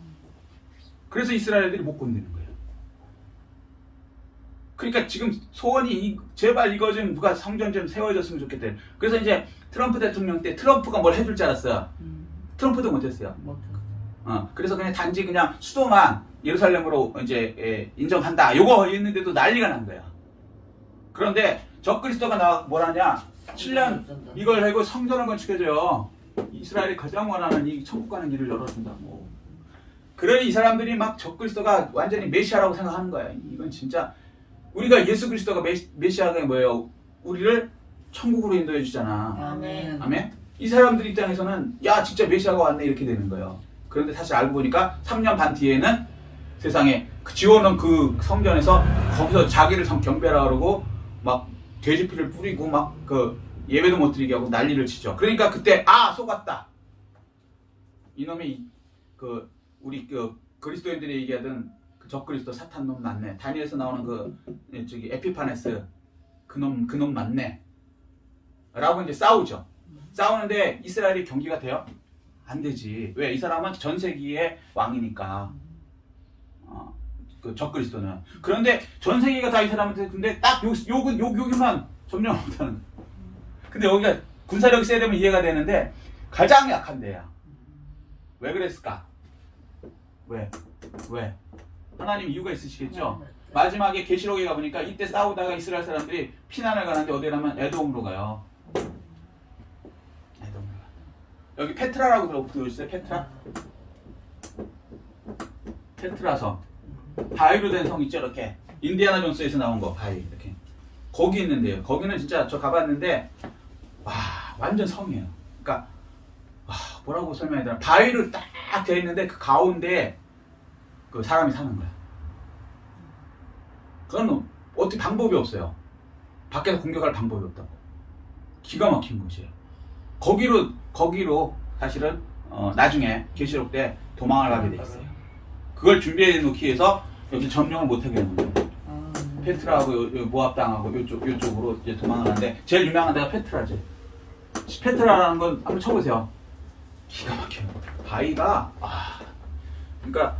그래서 이스라엘들이 못 건드는 거예요. 그러니까 지금 소원이 제발 이거 좀 누가 성전 좀 세워줬으면 좋겠대. 그래서 이제 트럼프 대통령 때 트럼프가 뭘 해줄 줄 알았어요. 트럼프도 못했어요. 그래서 그냥 수도만 예루살렘으로 이제 인정한다. 요거 했는데도 난리가 난 거야. 그런데 적그리스도가 뭐라냐? 7년 이걸 하고 성전을 건축해줘요. 이스라엘이 가장 원하는 이 천국 가는 길을 열어준다고. 그러니 이 사람들이 막 적그리스도가 완전히 메시아라고 생각하는 거야. 이건 진짜 우리가 예수 그리스도가 메시아가 뭐예요? 우리를 천국으로 인도해 주잖아. 아멘. 아멘. 이 사람들 입장에서는 야 진짜 메시아가 왔네 이렇게 되는 거예요. 그런데 사실 알고 보니까 3년 반 뒤에는 세상에 지원은 그 성전에서 거기서 자기를 경배라 그러고 막 돼지피를 뿌리고 막 그 예배도 못 드리게 하고 난리를 치죠. 그러니까 그때 속았다. 이놈이 그 우리 그 그리스도인들이 얘기하던 그 적그리스도 사탄 놈 맞네. 다니엘에서 나오는 그 저기 에피파네스 그놈 맞네. 라고 이제 싸우죠. 싸우는데 이스라엘이 경기가 돼요? 안 되지. 왜? 이 사람은 전 세계의 왕이니까. 그 적그리스도는. 그런데 전 세계가 다 이 사람한테 근데 딱 여기만 점령을 못하는 거야. 근데 여기가 군사력이 세야 되면 이해가 되는데 가장 약한 데야. 왜 그랬을까? 왜? 하나님 이유가 있으시겠죠? 마지막에 계시록에 가보니까 이때 싸우다가 이스라엘 사람들이 피난을 가는데 어디 가면 에돔으로 가요. 에돔으로 가. 여기 페트라라고 들어보셨어요? 페트라성. 바위로 된 성 있죠? 이렇게 인디아나 존스에서 나온 거 바위 이렇게 거기 있는데요. 거기는 진짜 저 가봤는데 와 완전 성이에요. 그러니까 뭐라고 설명해야 되나? 바위로 딱 되어 있는데 그 가운데 그 사람이 사는 거야. 그건 어떻게 방법이 없어요. 밖에서 공격할 방법이 없다고. 기가 막힌 곳이에요. 거기로 사실은 나중에 계시록 때 도망을 가게 돼 있어요. 그걸 준비해 놓기 위해서 여기 점령을 못하게 되는 거예요. 페트라하고 모압 당하고 요쪽으로 이제 도망을 하는데 제일 유명한 데가 페트라죠. 페트라라는 건 한번 쳐보세요. 기가 막혀요. 바위가 그러니까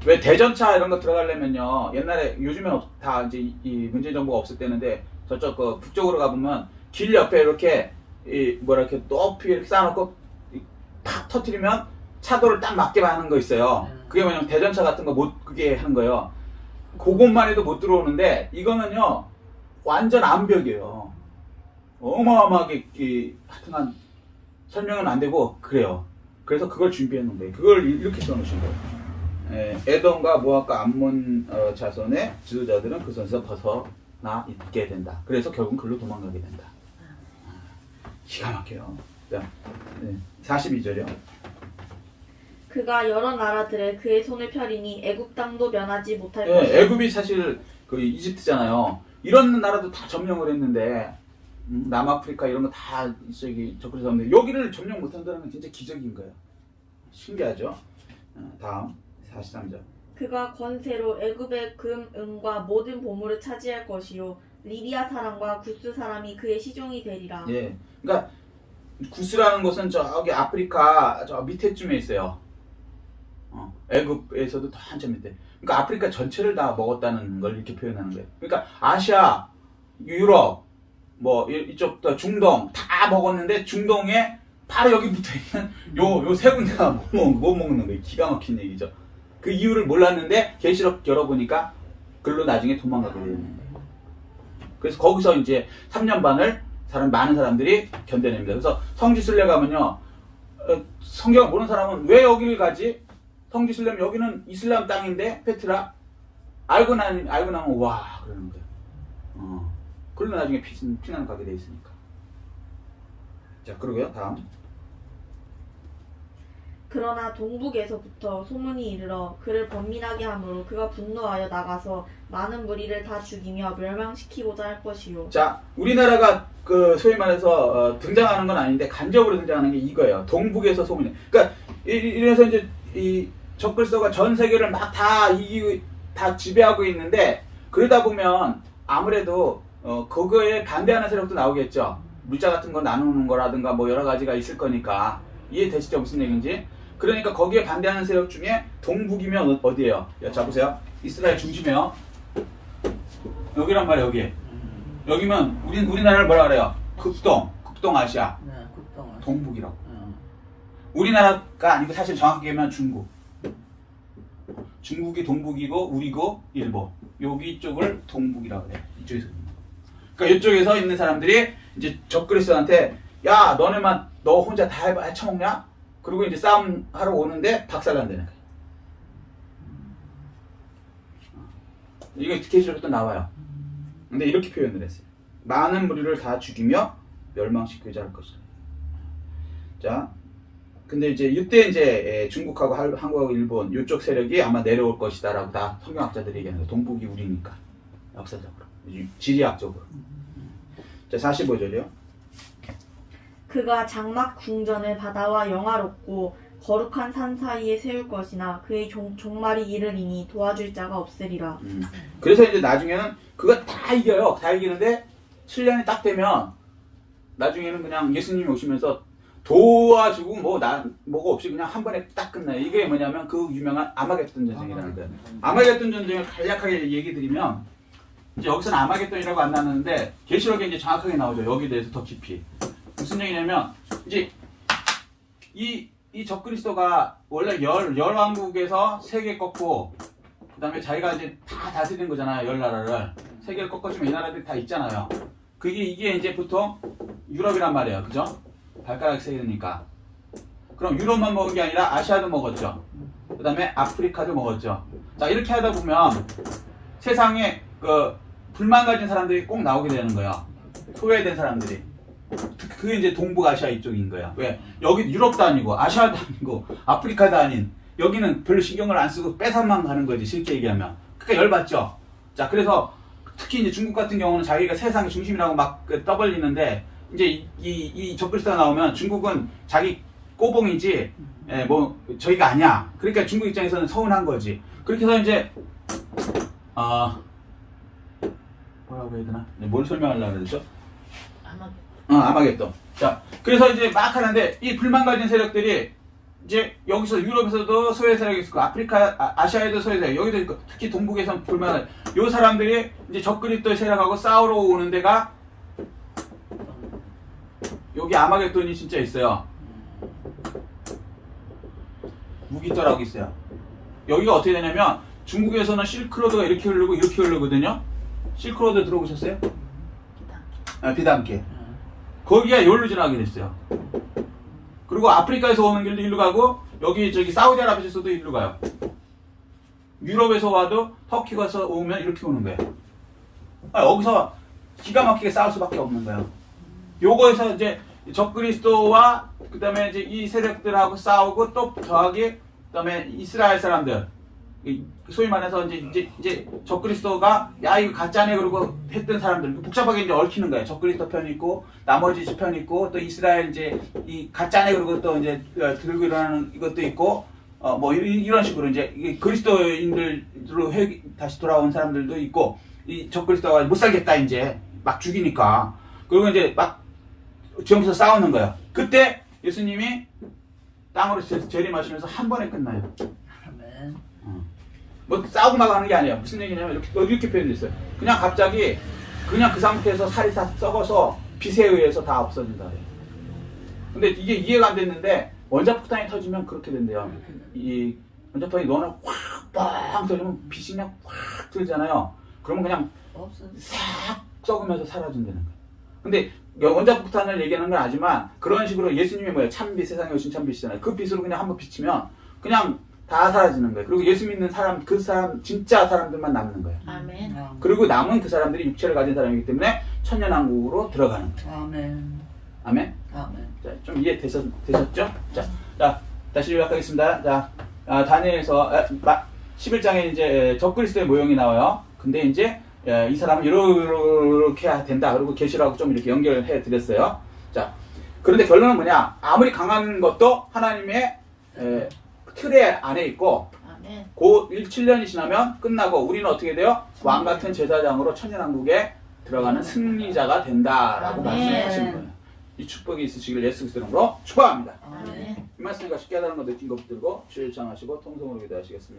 왜 대전차 이런 거 들어가려면요. 옛날에 요즘엔 다 이제 이 문재인 정부가 없을 때는데 저쪽 그 북쪽으로 가보면 길 옆에 이렇게 이렇게 높이 이렇게 쌓아놓고 팍 터트리면 차도를 딱 막게 하는 거 있어요. 그게 뭐냐면 대전차 같은 거 못 그게 하는 거예요. 그것만 해도 못 들어오는데 이거는요 완전 암벽이에요. 어마어마하게 하여튼간 설명은 안 되고 그래요. 그래서 그걸 준비해 놓은 거예요. 그걸 이렇게 써놓으신 거예요. 에돔과 모압과 암몬 자손의 지도자들은 그 손에서 벗어나 있게 된다. 그래서 결국은 글로 도망가게 된다. 기가 막혀요. 42절이요. 그가 여러 나라들에 그의 손을 펴리니 애굽 땅도 면하지 못할 것이다. 애굽이 사실 그 이집트잖아요. 이런 나라도 다 점령을 했는데 남아프리카 이런 거 다 저기 적그리스도 없는데 여기를 점령 못한다는 건 진짜 기적인 거예요. 신기하죠? 다음 43절. 그가 권세로 애굽의 금, 은과 모든 보물을 차지할 것이요 리비아 사람과 구스 사람이 그의 시종이 되리라. 예, 그러니까 구스라는 곳은 저기 아프리카 저 밑에쯤에 있어요. 애굽에서도 더 한참 밑에. 그러니까 아프리카 전체를 다 먹었다는 걸 이렇게 표현하는 거예요. 그러니까 아시아, 유럽, 뭐 이쪽 중동 다 먹었는데 중동에 바로 여기 붙어 있는 요 세 군데가 못 먹는 거예요. 기가 막힌 얘기죠. 그 이유를 몰랐는데 계시록 열어보니까 글로 나중에 도망가게 되는 거예요. 그래서 거기서 이제 3년 반을 많은 사람들이 견뎌냅니다. 그래서 성지 순례 가면요, 성경을 모르는 사람은 왜 여기를 가지? 성지 순례면 여기는 이슬람 땅인데 페트라 알고 나면 와 그러는 거예요. 그러면 나중에 피난 가게 돼 있으니까. 자, 그러고요 다음. 그러나 동북에서부터 소문이 이르러 그를 번민하게 하므로 그가 분노하여 나가서 많은 무리를 다 죽이며 멸망시키고자 할 것이요. 자, 우리나라가 그 소위 말해서 등장하는 건 아닌데 간접으로 등장하는 게 이거예요. 동북에서 소문이. 그러니까 이래서 이제 이 적그리스도가 전 세계를 막 다 지배하고 있는데 그러다 보면 아무래도 그거에 반대하는 세력도 나오겠죠. 물자 같은 거 나누는 거라든가 뭐 여러 가지가 있을 거니까. 이해되시죠? 무슨 얘기인지? 그러니까 거기에 반대하는 세력 중에 동북이면 어디예요? 자, 보세요. 이스라엘 중심이에요. 여기란 말이에요, 여기. 여기면 우리나라를 뭐라 그래요? 극동아시아. 네, 극동아시아. 동북이라고. 우리나라가 아니고 사실 정확하게 하면 중국. 중국이 동북이고 우리고 일본. 여기 쪽을 동북이라고 그래요. 이쪽에서. 그러니까 이쪽에서 있는 사람들이 이제 적그리스도한테 야, 너네만 너 혼자 다 해쳐먹냐? 그리고 이제 싸움 하러 오는데 박살난다는 거예요. 이거 계시록에 또 나와요. 근데 이렇게 표현을 했어요. 많은 무리를 다 죽이며 멸망시키고자 할 것이다. 자, 근데 이제 이때 이제 중국하고 한국하고 일본 이쪽 세력이 아마 내려올 것이다라고 다 성경학자들이 얘기하는 거예요. 동북이 우리니까 역사적으로, 지리학적으로. 자, 45절이요. 그가 장막 궁전을 바다와 영화롭고 거룩한 산 사이에 세울 것이나 그의 종말이 이르리니 도와줄 자가 없으리라. 그래서 이제 나중에는 그거 다 이겨요. 다 이기는데 7년이 딱 되면 나중에는 그냥 예수님이 오시면서 도와주고 뭐가 없이 그냥 한 번에 딱 끝나요. 이게 뭐냐면 그 유명한 아마겟돈 전쟁이라는 거예요. 아마겟돈 전쟁을 간략하게 얘기 드리면 이제 여기서는 아마겟돈이라고 안 나누는데 계시록에 이제 정확하게 나오죠. 여기에 대해서 더 깊이. 무슨 얘기냐면 이제 이 적그리스도가 원래 열 왕국에서 세 개 꺾고 그 다음에 자기가 이제 다 다스리는 거잖아요. 열 나라를 세 개를 꺾어주면 이 나라들이 다 있잖아요. 이게 이제 보통 유럽이란 말이에요. 그죠? 발가락 세계니까. 그럼 유럽만 먹은 게 아니라 아시아도 먹었죠. 그 다음에 아프리카도 먹었죠. 자, 이렇게 하다 보면 세상에 그 불만 가진 사람들이 꼭 나오게 되는 거예요. 소외된 사람들이. 그게 이제 동북아시아 이쪽인 거야. 왜? 여기 유럽도 아니고 아시아도 아니고 아프리카도 아닌 여기는 별로 신경을 안 쓰고 뺏어만 가는 거지, 쉽게 얘기하면. 그러니까 열받죠. 자, 그래서 특히 이제 중국 같은 경우는 자기가 세상의 중심이라고 막 떠벌리는데 이제 이 적그리스도가 나오면 중국은 자기 꼬봉이지 뭐 저희가 아니야. 그러니까 중국 입장에서는 서운한 거지. 그렇게 해서 이제 뭐라고 해야 되나? 뭘 설명하려고 그러죠? 아마겟돈. 자, 그래서 이제 막 하는데 이 불만 가진 세력들이 이제 여기서 유럽에서도 소외 세력이 있고 아시아에도 소외 세력, 여기도 있고 특히 동북에서 불만을 요 사람들이 이제 적그리스도 세력하고 싸우러 오는 데가 여기 아마겟돈이 진짜 있어요. 무기떠라고 있어요. 여기가 어떻게 되냐면 중국에서는 실크로드가 이렇게 흐르고 이렇게 흐르거든요. 실크로드 들어보셨어요? 비단길. 거기가 여기로 지나가게 됐어요. 그리고 아프리카에서 오는 길도 일로 가고 여기 사우디아라비아에서도 일로 가요. 유럽에서 와도 터키 가서 오면 이렇게 오는 거예요. 여기서 기가 막히게 싸울 수밖에 없는 거예요. 요거에서 이제 적그리스도와 그 다음에 이제 이 세력들하고 싸우고 또 더하기 그 다음에 이스라엘 사람들 소위 말해서 이제 적그리스도가 야 이거 가짜네 그러고 했던 사람들 복잡하게 이제 얽히는 거예요. 적그리스도 편이 있고 나머지 편이 있고 또 이스라엘 이제 이 가짜네 그러고 또 이제 들고 일어나는 이것도 있고 뭐 이런 식으로 이제 그리스도인들로 다시 돌아온 사람들도 있고 이 적그리스도가 못 살겠다 이제 막 죽이니까 그리고 이제 막 지금부터 싸우는 거예요. 그때 예수님이 땅으로 재림하시면서 한 번에 끝나요. 아멘. 뭐 싸우고 막 하는 게 아니에요. 무슨 얘기냐면 이렇게 표현됐어요. 그냥 갑자기 그냥 그 상태에서 살이 다 썩어서 빛에 의해서 다 없어진다. 근데 이게 이해가 안 됐는데 원자폭탄이 터지면 그렇게 된대요. 이 원자폭탄이 너는 확 터지면 빛이 그냥 확 들잖아요. 그러면 그냥 싹 썩으면서 사라진다는 거예요. 근데 원자폭탄을 얘기하는 건 아니지만 그런 식으로 예수님이 뭐예요? 참빛, 세상에 오신 참빛이잖아요. 그 빛으로 그냥 한번 비치면 그냥 다 사라지는 거예요. 그리고 예수 믿는 사람, 그 사람, 진짜 사람들만 남는 거예요. 아멘. 그리고 남은 그 사람들이 육체를 가진 사람이기 때문에 천년왕국으로 들어가는 거예요. 아멘. 아멘? 아멘. 자, 좀 이해되셨죠? 자, 다시 요약하겠습니다. 자, 다니엘에서 11장에 이제 적그리스도의 모형이 나와요. 근데 이제 이 사람은 이렇게 해야 된다. 그리고 계시라고 좀 이렇게 연결해 드렸어요. 자, 그런데 결론은 뭐냐? 아무리 강한 것도 하나님의 틀에 안에 있고, 아멘. 그 7년이 지나면 끝나고 우리는 어떻게 돼요? 왕 같은 제사장으로 천년왕국에 들어가는 승리자가 된다라고 아멘. 말씀하시는 거예요. 이 축복이 있으시길 예수 그리스도 이름으로 축복합니다. 아멘. 이 말씀과 쉽게 하다는 거 느낀 거 붙들고 주일 창하시고 통성으로 기도하시겠습니다.